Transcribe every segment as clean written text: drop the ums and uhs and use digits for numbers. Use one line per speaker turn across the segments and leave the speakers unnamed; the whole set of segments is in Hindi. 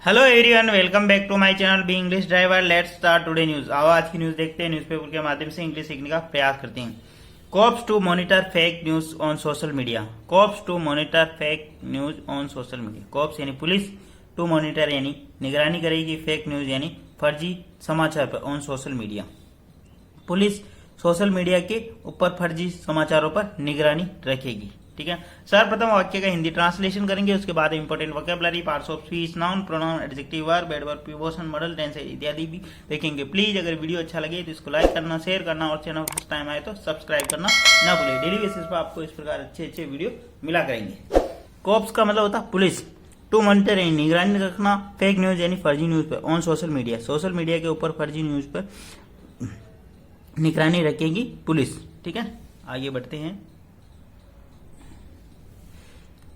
Hello everyone, welcome back to my channel be English driver. Let's start today news. आओ आज की न्यूज देखते हैं। न्यूज़पेपर के माध्यम से इंग्लिश सीखने का प्रयास करते हैं। Cops to monitor fake news on social media. Cops to monitor fake news on social media. Cops यानी पुलिस, टू मॉनिटर यानी निगरानी करेगी, फेक न्यूज यानी फर्जी समाचार पर on social media. Police social media के ऊपर फर्जी समाचारों पर निगरानी रखेगी। ठीक है, सर्वप्रथम वाक्य का हिंदी ट्रांसलेशन करेंगे, उसके बाद important vocabulary, parts of speech, noun, pronoun, adjective, verb, adverb, preposition, modal, tense इत्यादि भी देखेंगे। प्लीज अगर वीडियो अच्छा लगे तो इसको लाइक करना, शेयर करना और चैनल फर्स्ट टाइम आए तो सब्सक्राइब करना ना भूलें। डेली बेसिस पर आपको इस प्रकार अच्छे वीडियो मिला करेंगे। कॉप्स का मतलब होता है पुलिस, टू मॉनिटर यानी निगरानी रखना, फेक न्यूज यानी फर्जी न्यूज पर on social media, social media के ऊपर फर्जी न्यूज पर निगरानी रखेगी पुलिस। ठीक है, आगे बढ़ते हैं।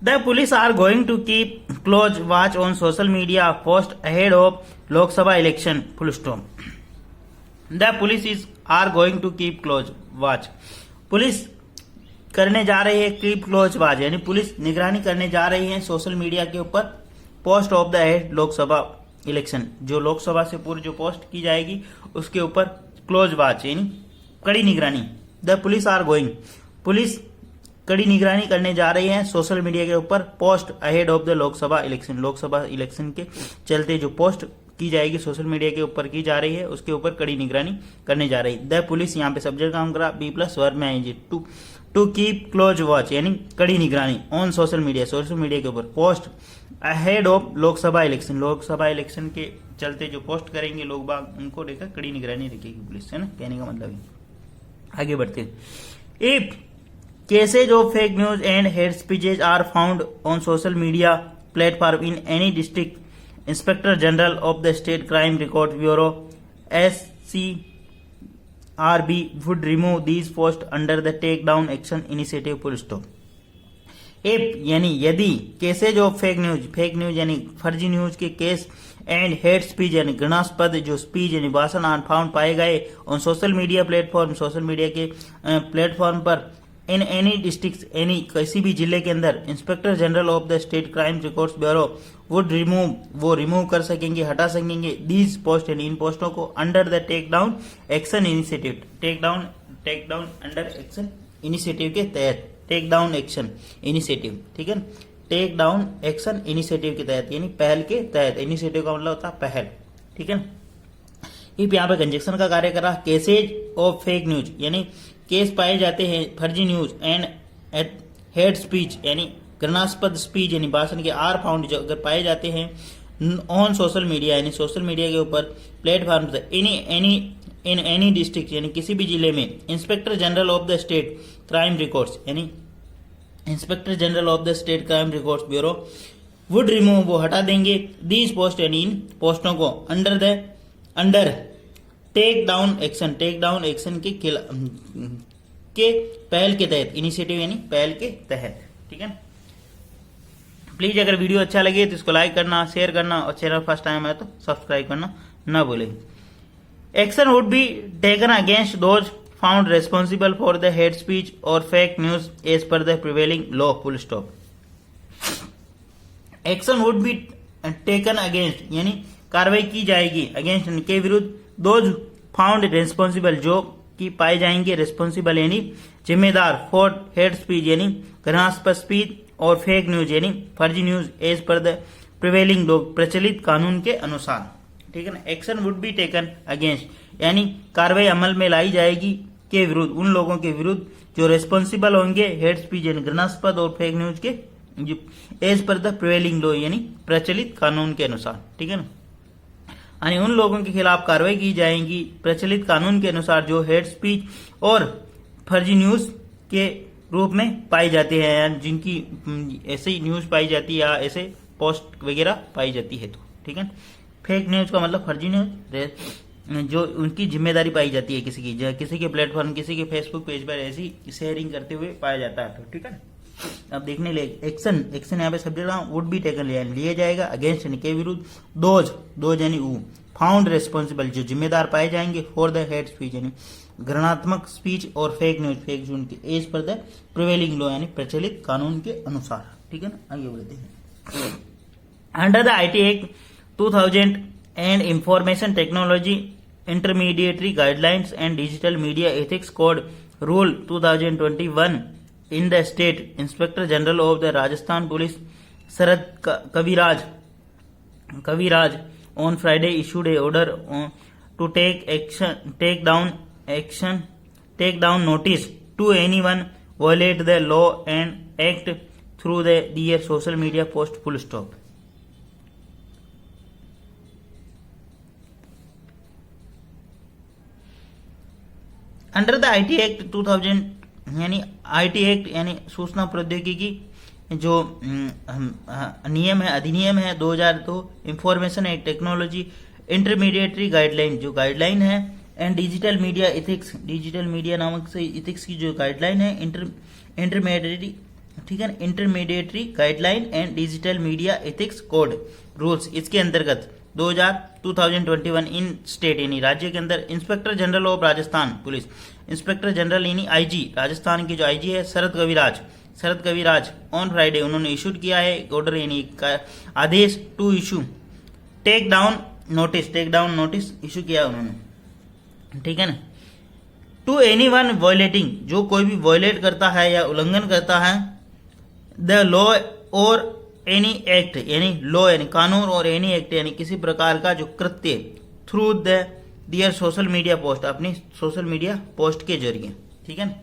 The police are going to keep close watch on social media post ahead of Lok Sabha election. Full stop. The police are going to keep close watch. Police करने जा रही है कीप क्लोज वॉच यानी पुलिस निगरानी करने जा रही है सोशल मीडिया के ऊपर post of the head Lok Sabha election. जो लोकसभा से पूर्व जो पोस्ट की जाएगी उसके ऊपर क्लोज वॉच यानी कड़ी निगरानी। The police are going, police कड़ी निगरानी करने जा रही है सोशल मीडिया के ऊपर post ahead of the Lok Sabha election. Lok Sabha election के चलते जो पोस्ट की जाएगी सोशल मीडिया के ऊपर की जा रही है उसके ऊपर कड़ी निगरानी करने जा रही है। द पुलिस यहाँ पे सब्जेक्ट काम करा, बी प्लस वर्ब में आएंगे। टू कीप क्लोज वॉच यानी कड़ी निगरानी on social media, social media के ऊपर post ahead of Lok Sabha election. Lok Sabha election के चलते जो पोस्ट करेंगे लोग बाग उनको लेकर कड़ी निगरानी रखेगी पुलिस, है ना, कहने का मतलब है। आगे बढ़ते हैं। If cases of fake news and hate speeches are found on social media platform in any district, Inspector General of the State Crime Records Bureau SCRB would remove these posts under the Takedown Action Initiative. Full stop. If यानी यदि केसेज ऑफ फेक न्यूज यानी फर्जी न्यूज के केस एंड हेट स्पीच यानी घृणास्पद जो स्पीच यानी भाषण आन फाउंड पाए गए on social media platform, social media के प्लेटफॉर्म पर इन एनी डिस्ट्रिक्ट एनी किसी भी जिले के अंदर inspector general of the state crime records bureau would remove, वो रिमूव कर सकेंगे, हटा सकेंगे दीज पोस्ट यानी इन पोस्टों को under the take down action initiative. Take down under action initiative के तहत, टेक डाउन एक्शन इनिशिएटिव। ठीक है, टेक डाउन एक्शन इनिशिएटिव के तहत यानी पहल के तहत। इनिशिएटिव का मतलब होता है पहल। ठीक है, इफ यहाँ पे कंजक्शन का कार्य करा, केसेज ऑफ फेक न्यूज यानी केस पाए जाते हैं फर्जी न्यूज एंड हेड स्पीच यानी घृणास्पद स्पीच यानी भाषण के आर फाउंड जो अगर पाए जाते हैं ऑन सोशल मीडिया यानी सोशल मीडिया के ऊपर प्लेटफॉर्म इन एनी डिस्ट्रिक्ट यानी किसी भी जिले में, inspector general of the state crime records यानी inspector general of the state crime records bureau would remove, वो हटा देंगे दीज पोस्ट यानी इन पोस्टों को अंडर टेक डाउन एक्शन के पहल के तहत, इनिशिएटिव यानी पहल के तहत। ठीक है, प्लीज अगर वीडियो अच्छा लगे तो इसको लाइक करना, शेयर करना और चैनल फर्स्ट टाइम आए तो सब्सक्राइब करना ना भूलें। Action would be taken against those found responsible for the hate speech और fake news as per the prevailing law. Full stop. Action would be taken against यानी कार्रवाई की जाएगी अगेंस्ट के विरुद्ध, दोज फाउंड रेस्पॉन्सिबल जो कि पाए जाएंगे रेस्पॉन्सिबल यानी जिम्मेदार, फॉर हेट स्पीच यानी घृणास्पद स्पीच और फेक न्यूज यानी फर्जी news as per the prevailing law प्रचलित कानून के अनुसार। ठीक है ना, action would be taken against यानी कार्रवाई अमल में लाई जाएगी के विरुद्ध, उन लोगों के विरुद्ध जो रेस्पॉन्सिबल होंगे हेट स्पीच यानी घृणास्पद और फेक न्यूज के as per the prevailing law यानी प्रचलित कानून के अनुसार। ठीक है ना, यानी उन लोगों के खिलाफ कार्रवाई की जाएगी प्रचलित कानून के अनुसार जो हेट स्पीच और फर्जी न्यूज के रूप में पाई जाते हैं, या जिनकी ऐसी न्यूज पाई जाती है या ऐसे पोस्ट वगैरह पाई जाती है। तो ठीक है, फेक न्यूज का मतलब फर्जी न्यूज जो उनकी जिम्मेदारी पाई जाती है किसी के प्लेटफॉर्म, किसी के फेसबुक पेज पर ऐसी शेयरिंग करते हुए पाया जाता है। तो ठीक है, अब देखने ले एक्शन यहाँ पे सब्जेक्ट वुड बी टेकन लिया जाएगा अगेंस्ट यानी के विरुद्ध, दोज यानी फाउंड रेस्पॉन्सिबल जो जिम्मेदार पाए जाएंगे फॉर द हेट स्पीच यानी घृणात्मक स्पीच और फेक न्यूज के as per the prevailing law यानी प्रचलित कानून के अनुसार। ठीक है ना, आगे बढ़ते हैं। Under the IT act 2000 and Information Technology Intermediary Guidelines and Digital Media Ethics Code Rule 2021 in the State Inspector General of the Rajasthan Police Sharad Kaviraj on Friday issued a order to take down notice to anyone violate the law and act through their social media post. Full stop. Under the IT act 2000 यानी आईटी एक्ट यानी सूचना प्रौद्योगिकी जो नियम है, अधिनियम है 2002, information and technology intermediary guideline जो गाइडलाइन है, and digital media ethics, digital media नामक से एथिक्स की जो गाइडलाइन है, इंटरमीडिएटरी, ठीक है, intermediary guideline and digital media ethics code rules, इसके अंतर्गत 2021 इन स्टेट यानी राज्य के अंदर inspector general of Rajasthan police, inspector general यानी आईजी, राजस्थान की जो आईजी है शरद कविराज ऑन फ्राइडे उन्होंने इशूड किया है ऑर्डर यानी आदेश to issue take down notice issue किया उन्होंने, ठीक है ना, टू एनीवन वायलेटिंग, जो कोई भी वायलेट करता है या उल्लंघन करता है, द लॉ और एनी एक्ट यानी लॉ यानी कानून और एनी एक्ट यानी किसी प्रकार का जो कृत्य through their social media post, अपनी सोशल मीडिया पोस्ट के जरिए, ठीक है,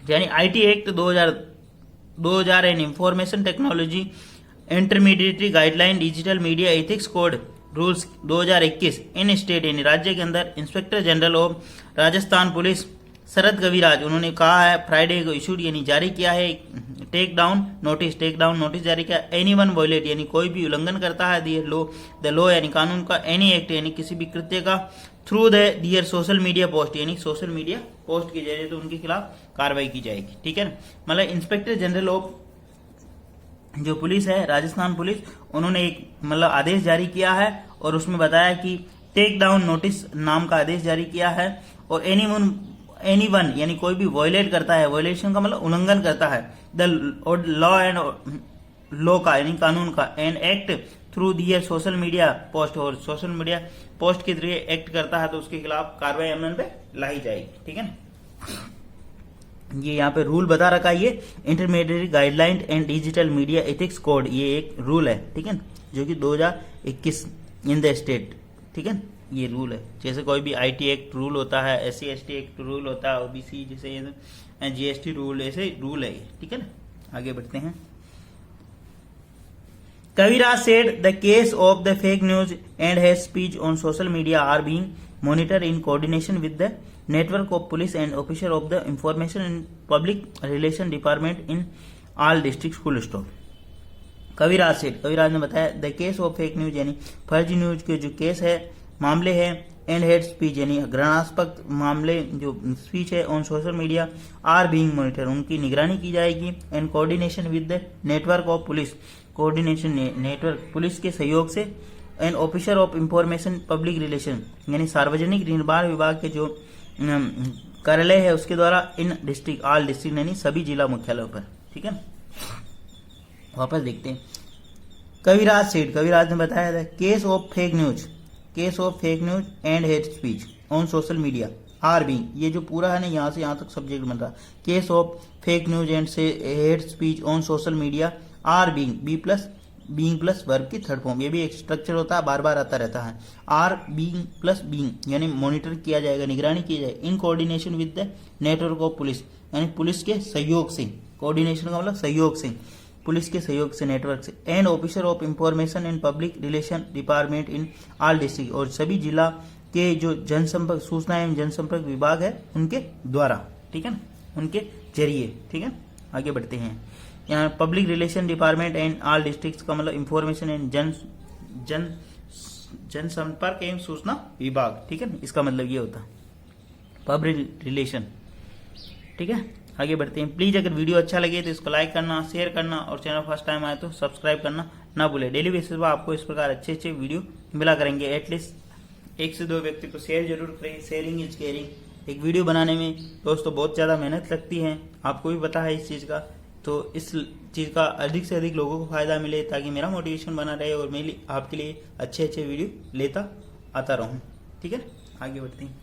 यानी IT act 2000 and information technology intermediary guideline digital media ethics code rules 2021 in state यानी राज्य के अंदर inspector general of Rajasthan police Sharad Kaviraj उन्होंने कहा है फ्राइडे को इशूड यानी जारी किया है टेक डाउन नोटिस जारी किया, एनीवन वायलेट यानी कोई भी उल्लंघन करता है द लॉ यानी कानून का, एनी एक्ट यानी किसी भी कृत्य का, through their social media post यानी सोशल मीडिया पोस्ट के जरिए तो उनके खिलाफ कार्रवाई की जाएगी, ठीक है ना। मतलब इंस्पेक्टर जनरल ऑफ जो पुलिस है राजस्थान पुलिस, उन्होंने एक मतलब आदेश जारी किया है और उसमें बताया कि टेक डाउन नोटिस नाम का आदेश जारी किया है, और एनीवन यानी कोई भी वायलेट करता है, वायलेशन का मतलब उल्लंघन करता है, द लॉ एंड लॉ का यानी कानून का, and act through their social media post, और सोशल मीडिया पोस्ट के जरिए एक्ट करता है तो उसके खिलाफ कार्रवाई अमल पे लाई जाएगी, ठीक है ना। ये यहाँ पे रूल बता रखा है, ये intermediate guideline and digital media ethics code, ये एक रूल है, ठीक है, जो कि 2021 इन द स्टेट, ठीक है, ये रूल है। जैसे कोई भी आईटी एक्ट रूल होता है, SC ST एक्ट रूल होता है, ओबीसी जैसे GST रूल, ऐसे रूल है ये, ठीक है ना। आगे बढ़ते हैं। Kaviraj said the case of the fake news and hate speech on social media are being monitored in coordination with the network of police and officer of the information and public relation department in all districts. Full stop. कविराज ने बताया the case of fake news यानी फर्जी न्यूज के जो केस है, मामले है, एंड हेट स्पीच यानी घृणास्पद मामले जो स्पीच है on social media are being monitor, उनकी निगरानी की जाएगी, and coordination with the network of police, coordination network police के सहयोग से, and officer of information public relation यानी सार्वजनिक निर्माण विभाग के जो कार्यालय है उसके द्वारा इन डिस्ट्रिक्ट ऑल डिस्ट्रिक्ट यानी सभी जिला मुख्यालयों पर, ठीक है। वापस देखते हैं। कविराज ने बताया था case of fake news and hate speech on social media are being, ये जो पूरा है ना यहाँ से यहाँ तक सब्जेक्ट बन रहा, case of fake news and hate speech on social media are being being plus verb की थर्ड फॉर्म, ये भी एक स्ट्रक्चर होता है, बार बार आता रहता है। आर बीइंग प्लस बीइंग यानी मॉनिटर किया जाएगा, निगरानी की जाएगी, in coordination with the network of police यानी पुलिस के सहयोग से, कोऑर्डिनेशन का मतलब सहयोग से, पुलिस के सहयोग से, नेटवर्क से, and officer of information and public relation department in all district, और सभी जिला के जो जनसंपर्क सूचना एवं जनसंपर्क विभाग है उनके द्वारा, ठीक है ना, उनके जरिए, ठीक है। आगे बढ़ते हैं। यहाँ public relation department and all district का मतलब इंफॉर्मेशन एंड जनसंपर्क एवं सूचना विभाग, ठीक है, इसका मतलब ये होता है पब्लिक रिलेशन, ठीक है। आगे बढ़ते हैं। प्लीज अगर वीडियो अच्छा लगे तो इसको लाइक करना, शेयर करना, और चैनल फर्स्ट टाइम आए तो सब्सक्राइब करना ना भूले। डेली बेसिस पर आपको इस प्रकार अच्छे वीडियो मिला करेंगे। एटलीस्ट 1 से 2 व्यक्ति को शेयर जरूर करें, शेयरिंग इज केयरिंग। एक वीडियो बनाने में दोस्तों बहुत ज्यादा मेहनत लगती है, आपको भी पता है इस चीज का, तो इस चीज़ का अधिक से अधिक लोगों को फायदा मिले ताकि मेरा मोटिवेशन बना रहे और मैं आपके लिए अच्छे अच्छे वीडियो लेता आता रहूं। ठीक है, आगे बढ़ते हैं।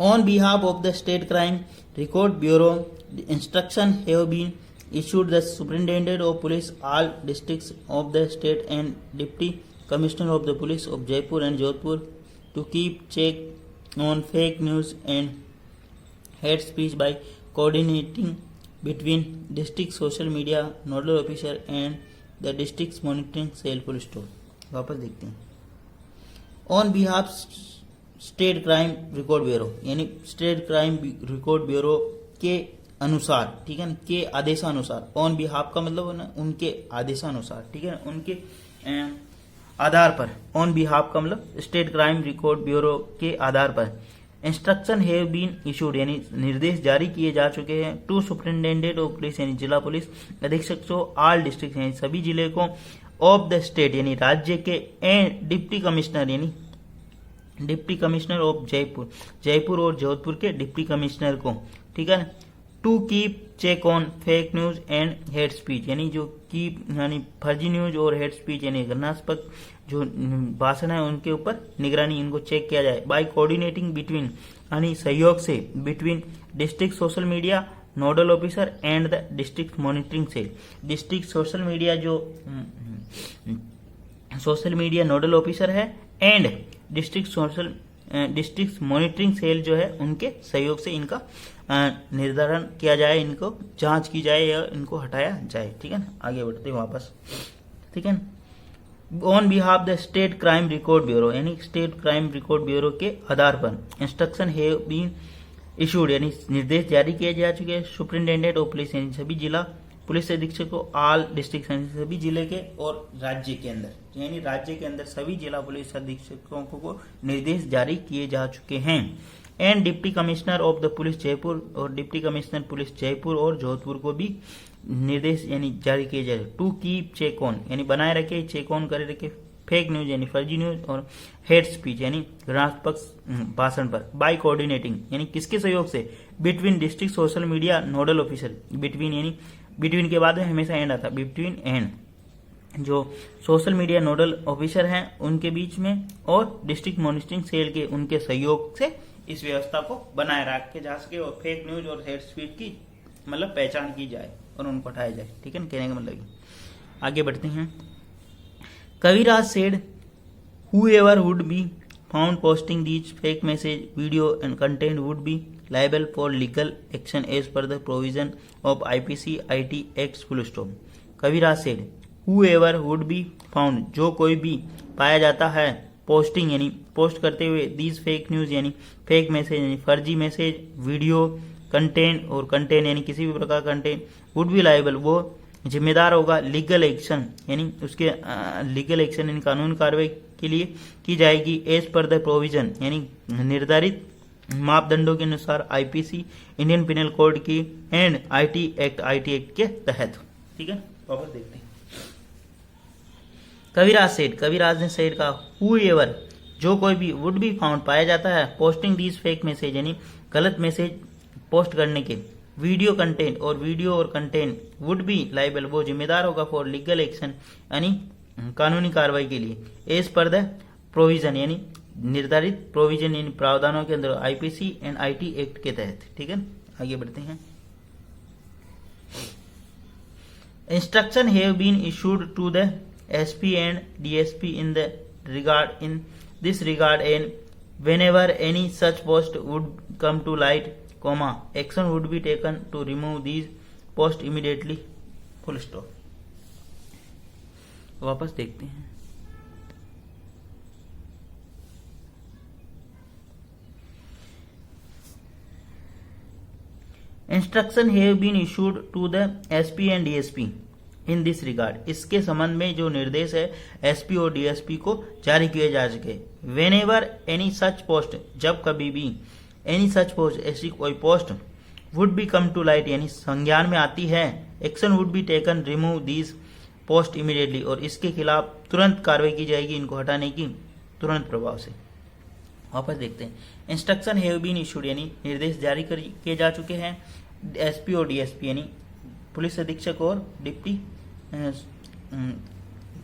On behalf of the State Crime Record Bureau, the instruction have been issued the Superintendent of Police, all districts of the state and Deputy Commissioner of the Police of Jaipur and Jodhpur to keep check on fake news and hate speech by coordinating between district social media nodal officer and the district's monitoring cell police store। वापस देखते हैं। On behalf state crime record bureau यानी स्टेट क्राइम रिकॉर्ड ब्यूरो के अनुसार, ठीक है ना, के आदेशानुसार। ऑन बिहाफ का मतलब है ना उनके आदेशानुसार, ठीक है ना, उनके आधार पर। ऑन बिहाफ का मतलब स्टेट क्राइम रिकॉर्ड ब्यूरो के आधार पर इंस्ट्रक्शन हैव बीन इशूड यानी निर्देश जारी किए जा चुके हैं टू सुपरिटेंडेंट ऑफ पुलिस यानी जिला पुलिस अधीक्षक को, ऑल डिस्ट्रिक्ट यानी सभी जिले को, ऑफ द स्टेट यानी राज्य के, एंड डिप्टी कमिश्नर यानी deputy commissioner of Jaipur, Jaipur और जोधपुर के डिप्टी कमिश्नर को, ठीक है ना, to keep check on fake news and hate speech यानी जो कीप यानी फर्जी न्यूज और हेट स्पीच यानी घृणास्पद जो भाषण है उनके ऊपर निगरानी, इनको चेक किया जाए। बाय कोऑर्डिनेटिंग बिटवीन यानी सहयोग से, between district social media nodal officer and the district monitoring cell. District social media जो सोशल मीडिया नोडल ऑफिसर है एंड डिस्ट्रिक्ट मॉनिटरिंग सेल जो है उनके सहयोग से इनका निर्धारण किया जाए, इनको जांच की जाए या इनको हटाया जाए। ठीक है ना, आगे बढ़ते हैं वापस। ठीक है ना, on behalf the state crime record bureau यानी स्टेट क्राइम रिकॉर्ड ब्यूरो के आधार पर इंस्ट्रक्शन हैव बीन इशूड यानी निर्देश जारी किए जा चुके हैं सुपरिटेंडेंट ऑफ पुलिस यानी सभी जिला पुलिस अधीक्षक को, ऑल डिस्ट्रिक्ट सभी जिले के और राज्य के अंदर यानी राज्य के अंदर सभी जिला पुलिस अधीक्षकों को निर्देश जारी किए जा चुके हैं। And deputy commissioner of the police Jaipur और डिप्टी कमिश्नर पुलिस जयपुर और जोधपुर को भी निर्देश यानी जारी किए जाए टू कीप चेक ऑन यानी बनाए रखे, चेक ऑन करे रखे फेक न्यूज यानी फर्जी न्यूज और हेट स्पीच यानी घृणास्पद भाषण पर। बाय कोऑर्डिनेटिंग यानी किसके सहयोग से, between district social media nodal officer, between यानी बिटवीन के बाद में हमेशा एंड आता, बिटवीन एंड जो सोशल मीडिया नोडल ऑफिसर हैं उनके बीच में और डिस्ट्रिक्ट मॉनिटरिंग सेल के उनके सहयोग से इस व्यवस्था को बनाए रखे जा सके और फेक न्यूज और हेट स्पीच की मतलब पहचान की जाए और उनको हटाया जाए। ठीक है ना, कहने का मतलब। आगे बढ़ते हैं। कविराज said whoever would be found posting these fake message, video and content would be liable for legal action as per the provision of IPC IT Act full stop। Kaviraj said whoever would be found जो कोई भी पाया जाता है पोस्टिंग यानी पोस्ट करते हुए दीज फेक न्यूज यानी फेक मैसेज यानी फर्जी मैसेज, वीडियो, कंटेंट और कंटेंट यानी किसी भी प्रकार कंटेंट, वुड बी लाइबल वो जिम्मेदार होगा लीगल एक्शन यानी उसके लीगल एक्शन यानी कानूनी कार्रवाई के लिए की जाएगी एज पर द प्रोविजन यानी निर्धारित मापदंडों के अनुसार आईपीसी इंडियन पिनल कोड की एंड आईटी एक्ट के तहत। ठीक है, वापस देखते हैं। कविराज ने सेड का whoever जो कोई भी वुड बी फाउंड पाया जाता है पोस्टिंग दीज फेक मैसेज यानी गलत मैसेज पोस्ट करने के, वीडियो कंटेंट और कंटेंट वुड बी लाइबल वो जिम्मेदार होगा फॉर लीगल एक्शन यानी कानूनी कार्रवाई के लिए एज पर द प्रोविजन यानी निर्धारित प्रोविजन यानी प्रावधानों के अंदर आईपीसी एंड आईटी एक्ट के तहत। ठीक है, आगे बढ़ते हैं। Instruction have been issued to the SP and DSP in this regard and whenever any such post would come to light, action would be taken to remove these posts immediately, full stop। वापस देखते हैं। Instruction have been issued to the SP and DSP in this regard इसके संबंध में जो निर्देश है एसपी और डीएसपी को जारी किए जा चुके। वेनेवर एनी सच पोस्ट जब कभी भी एनी सच पोस्ट ऐसी कोई post would be come to light यानी संज्ञान में आती है, action would be taken remove these post immediately और इसके खिलाफ तुरंत कार्रवाई की जाएगी इनको हटाने की तुरंत प्रभाव से। वापस देखते हैं। इंस्ट्रक्शन हैव बीन इशूड यानी निर्देश जारी किए जा चुके हैं एसपी और डीएसपी यानी पुलिस अधीक्षक और डिप्टी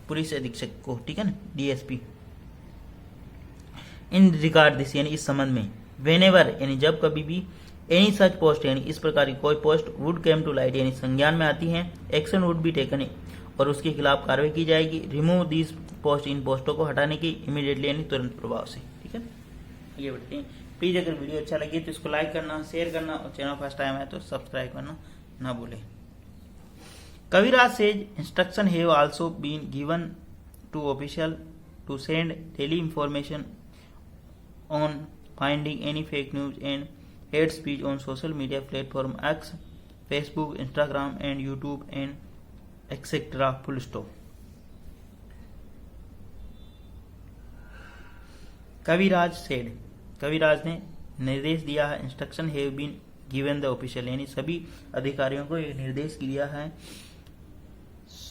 पुलिस अधीक्षक को, ठीक है ना, डीएसपी। इन रिगार्ड दिस यानी इस संबंध में, वेनेवर यानी जब कभी भी, एनी सच पोस्ट यानी इस प्रकार की कोई post would came to light यानी संज्ञान में आती है, एक्शन वुड बी टेकन और उसके खिलाफ कार्रवाई की जाएगी, रिमूव दिस पोस्ट इन पोस्टों को हटाने की इमीडिएटली यानी तुरंत प्रभाव से, ठीक है। आगे बढ़ते हैं। प्लीज अगर वीडियो अच्छा लगे तो इसको लाइक करना, शेयर करना और चैनल फर्स्ट टाइम है तो सब्सक्राइब करना ना भूलें। Kaviraj says instruction have also been given to official to send daily information on finding any fake news and hate speech on social media platform X, Facebook, Instagram and YouTube and etcetera full stop. Kaviraj ने निर्देश दिया है, instruction have been given the official यानी सभी अधिकारियों को एक निर्देश दिया है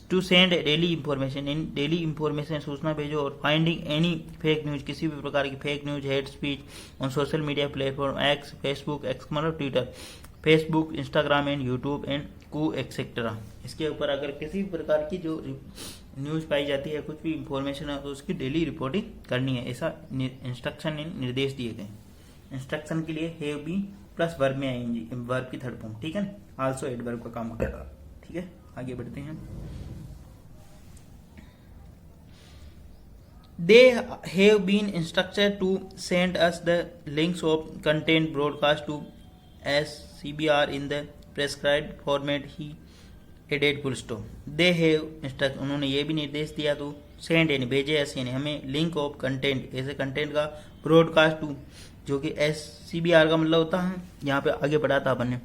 to send daily information in daily information सूचना भेजो और फाइंडिंग एनी फेक न्यूज किसी भी प्रकार की fake news, hate speech on social media platform X, Facebook, X मतलब Twitter, Facebook, Instagram and YouTube and Koo etcetera. इसके ऊपर अगर किसी भी प्रकार की जो न्यूज पाई जाती है, कुछ भी इंफॉर्मेशन है तो उसकी डेली रिपोर्टिंग करनी है, ऐसा इंस्ट्रक्शन निर्देश दिए गए। इंस्ट्रक्शन के लिए हैव बी प्लस वर्ब में आएंगे, वर्ब की थर्ड फॉर्म, ठीक है, आल्सो एडवर्ब का काम करेगा, ठीक है। आगे बढ़ते हैं। They have been instructed to send us the links of content broadcast to SCBR in the prescribed format he added full stop. They have instruct उन्होंने ये भी निर्देश दिया तो सेंड यानी भेजे ऐसे यानी हमें लिंक ऑफ कंटेंट ऐसे कंटेंट का ब्रॉडकास्ट टू जो कि SCBR का मतलब होता है, यहाँ पे आगे बढ़ा था अपन ने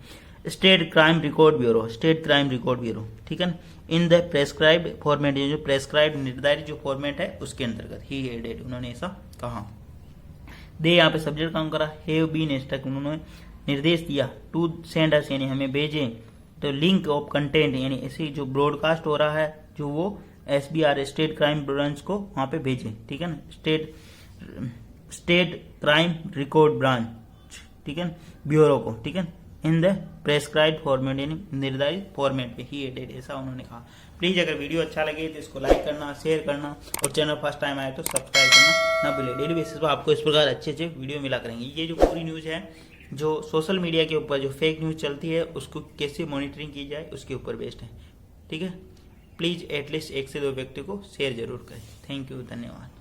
स्टेट क्राइम रिकॉर्ड ब्यूरो, ठीक है ना, इन द प्रेस्क्राइब्ड फॉर्मेट जो प्रेस्क्राइब्ड निर्धारित जो फॉर्मेट है उसके अंतर्गत ही एडेड उन्होंने ऐसा कहा। दे यहाँ पे सब्जेक्ट काम करा, हैव बीन इंस्ट्रक्ट उन्होंने निर्देश दिया टू सेंड अस यानी हमें भेजें, तो लिंक ऑफ कंटेंट यानी ऐसे जो ब्रॉडकास्ट हो रहा है जो वो SBR स्टेट क्राइम ब्रांच को वहां पे भेजें, ठीक है ना, स्टेट क्राइम रिकॉर्ड ब्रांच, ठीक है, ब्यूरो को, ठीक है, इन द प्रेस्क्राइब्ड फॉर्मेट यानी निर्धारित फॉर्मेट पे ही एडेड ऐसा उन्होंने कहा। प्लीज अगर वीडियो अच्छा लगे तो इसको लाइक करना, शेयर करना और चैनल फर्स्ट टाइम आए तो सब्सक्राइब करना ना भूले। डेली बेसिस पर आपको इस प्रकार अच्छे अच्छे वीडियो मिला करेंगे। ये जो पूरी न्यूज है जो सोशल मीडिया के ऊपर जो फेक न्यूज चलती है उसको कैसे मॉनिटरिंग की जाए उसके ऊपर बेस्ड है, ठीक है। प्लीज एटलीस्ट 1 से 2 व्यक्ति को शेयर जरूर करें। थैंक यू, धन्यवाद।